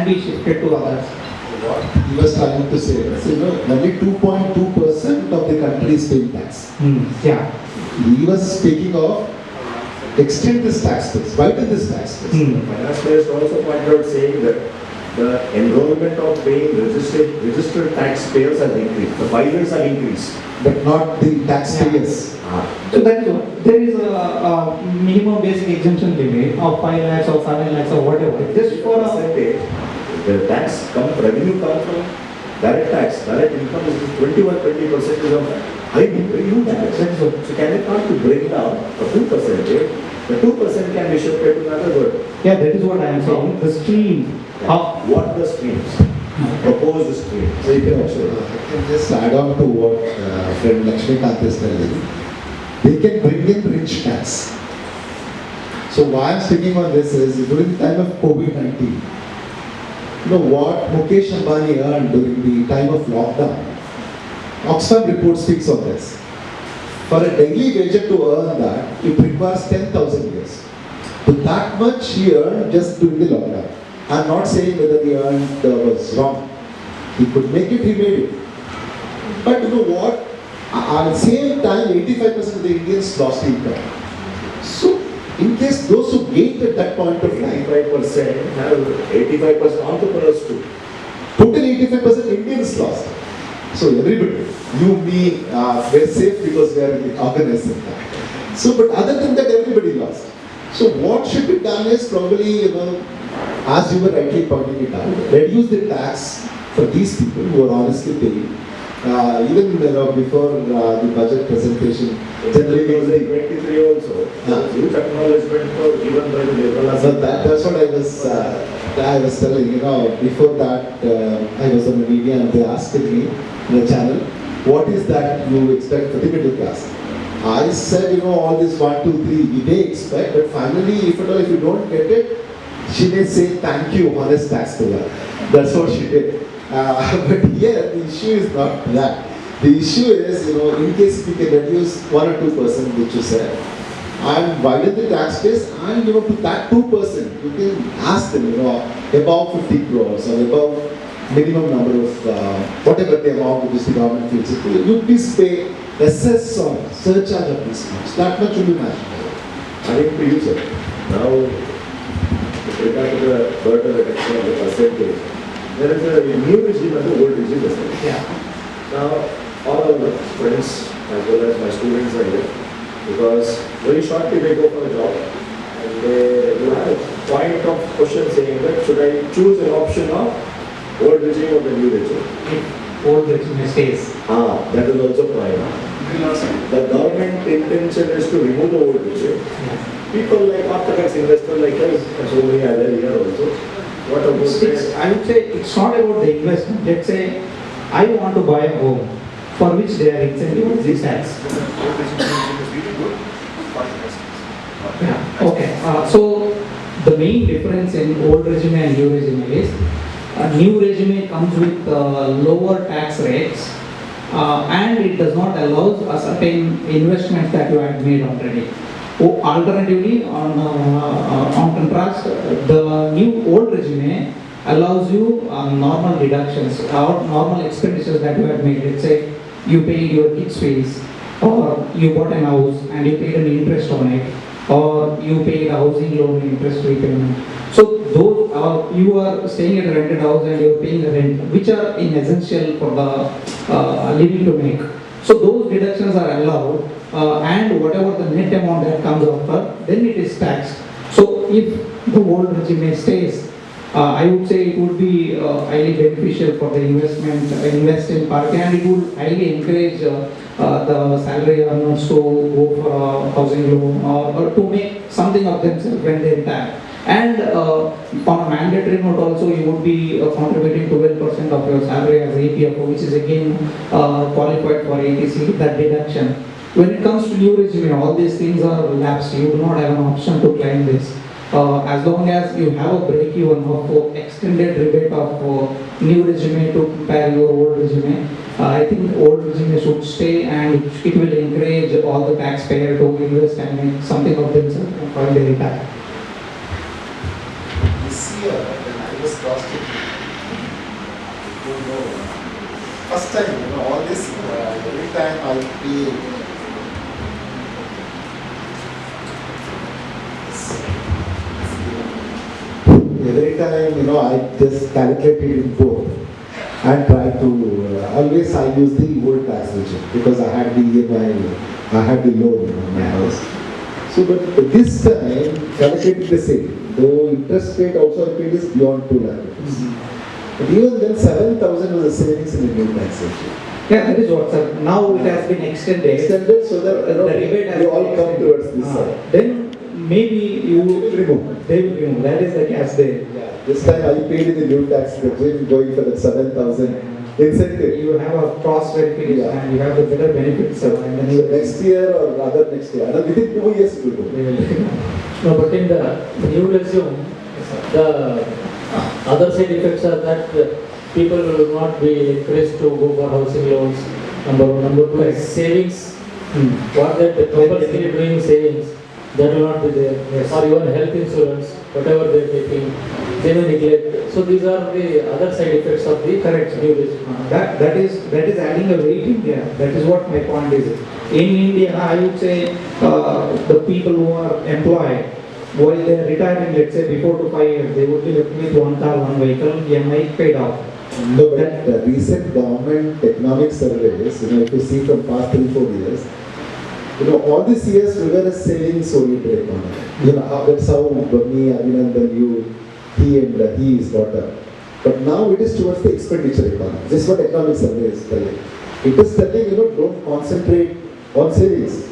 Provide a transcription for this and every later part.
be shifted to others. What he was trying to say is, only 2.2% of the country is paying tax. Yeah. He was speaking of extend this tax base, widen this tax base. Finance Minister also pointed out saying that the enrollment of paying registered taxpayers has increased. The filers have increased. But not the taxpayers. So that is what, there is a minimum basic exemption limit of 5 lakhs or 7 lakhs or whatever. Just for a percentage, the revenue comes from direct tax. Direct income is 20% is of high, very huge tax. So can it not be break down a 2%? The 2% can be shifted to another word. Yeah, that is what I am saying. The stream. How? What are the streams? Proposed streams. So you can I can just add on to what friend Lakshmi is telling. They can bring in rich tax. So why I'm speaking on this is during the time of COVID-19, what Mukesh Ammanni earned during the time of lockdown. Oxfam report speaks of this. For a daily wager to earn that, it requires 10,000 years. So that much he earned just during the lockdown. I'm not saying whether he earned was wrong. He could make it, he made it. But you know what? At the same time, 85% of the Indians lost income. So, in case those who gained at that point of time, 85% have 85% entrepreneurs too. total 85% Indians lost. So everybody, you, me, we're safe because we are organized in that. So, but other than that, everybody lost. So what should be done is probably, as you were rightly pointing it out, reduce the tax for these people who are honestly paying. Even before the budget presentation, generally 2023 also, huge acknowledgement for given by the Liberal. So that's what I was telling. Before that, I was on the media and they asked me in the channel, what is that you expect for the middle class? I said, all this 1, 2, 3, we may expect, but finally, if at all, if you don't get it, she may say thank you, honest taxpayer. That's what she did. But here, the issue is not that. The issue is, in case you can reduce 1 or 2%, which you said, and widen the tax base, and to that 2%, you can ask them, above 50 crores or above minimum number of whatever the amount which the government feels it, you please pay assess or surcharge of these funds. That much will be manageable. I think to you, sir. Now, with regard to the burden reduction of the percentage, there is a new regime and the old regime. Yeah. Now, all our friends as well as my students are here because very shortly they go for a job and they will have a point of question saying that should I choose an option of old regime or the new regime? If old regime stays. That is also prime. The government intention is to remove the old regime. Yeah. People like orthodox investors like us, and so many other here also. What about I would say it's not about the investment. Let's say I want to buy a home for which they are incentivized this tax. Yeah. Okay. So the main difference in old regime and new regime is a new regime comes with lower tax rates and it does not allow a certain investment that you have made already. Alternatively, on contrast, the new old regime allows you normal deductions or normal expenditures that you have made. Let's say you paid your kids' fees, or you bought a house and you paid an interest on it, or you paid a housing loan interest repayment. So those you are staying at a rented house and you are paying the rent, which are essential for the living to make. So those deductions are allowed, and whatever the net amount that comes after, then it is taxed. So if the old regime stays, I would say it would be highly beneficial for the investing party, and it would highly encourage the salary earners to go for a housing loan or to make something of themselves when they retire. And on a mandatory note also, you would be contributing 12% of your salary as APFO, which is again qualified for ATC, that deduction. When it comes to new regime, all these things are lapsed. You do not have an option to claim this. As long as you have a break-even of extended rebate of new regime to compare your old regime, I think old regime should stay, and it will encourage all the taxpayers to invest and make something of themselves while they retire. This year, when I was costing? First time, all this, every time I pay. Every time, I just calculate it in both and try to, always I use the old tax regime because I had the EMI, I had the loan on my house. So, but this time, calculated the same, though interest rate also I paid is beyond 2 lakh rupees. But even then, 7,000 was the savings in the new tax regime. Yeah, that is what, sir. Now it has been extended. Extended so that The rebate has we all been come extended. towards this side. Then maybe you will remove. They will remove. That is the catch there. Yeah. This time I paid in the new tax regime going for that 7,000 incentive. You have a cross verification and you have the better benefits. So, And then you next year or rather next year, and within 2 years it will go. No, but in the new resume, the other side effects are that people will not be encouraged to go for housing loans. Number one. Number two is savings. What they're compulsory doing savings, that will not be there. Yes. Or even health insurance, whatever they're taking, they may neglect. So these are the other side effects of the Correct. new resume. That is adding a weight in India. That is what my point is. In India, I would say the people who are employed, while they are retiring, let's say before to 5 years, they would be left with one car, one vehicle, EMI paid off. No, but the recent government economic surveys, if you see from past 3-4 years, all these years we were a savings-oriented economy. That's how me, Abhinandan, you, he and his daughter. But now it is towards the expenditure economy. This is what economic survey is telling. It is telling, don't concentrate on savings.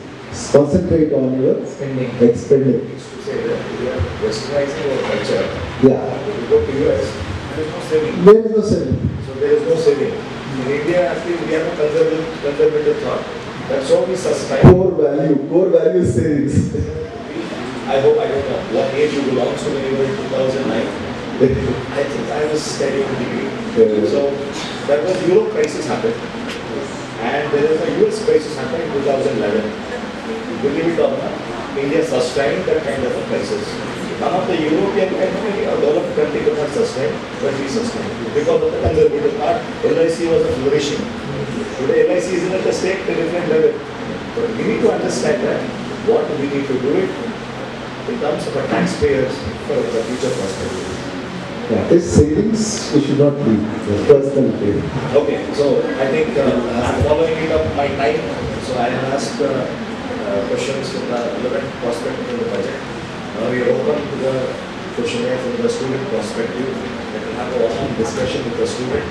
Concentrate on your Spending. expending. Used to say that we are westernizing our culture. Yeah. When you go to US, there is no saving. There is no saving. So there is no saving. In India, actually, we have a conservative thought. That's how we sustain. Core value is savings. I don't know what age you belong to when you were in 2009. I think I was studying degree. So that was Euro crisis happened. And there was a US crisis happened in 2011. Believe it or not, India sustained that kind of a crisis. None of the European country or developed country could not sustain, but we sustained. Because of the conservative part, LIC was flourishing. Today LIC is in a state at a different level. But we need to understand that what we need to do it in terms of our taxpayers for the future prosperity. Yeah, this savings we should not be personal pay. Okay, so I think I'm following it up my time. So I have asked questions from the relevant perspective in the budget. Now we are open to the questionnaire from the student perspective. We can have a one-on discussion with the student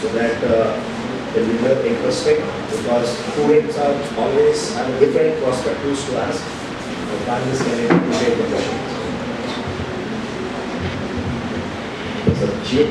so that it will be more interesting because students are always have different perspectives to ask. The panelists can take the questions. So, Chief.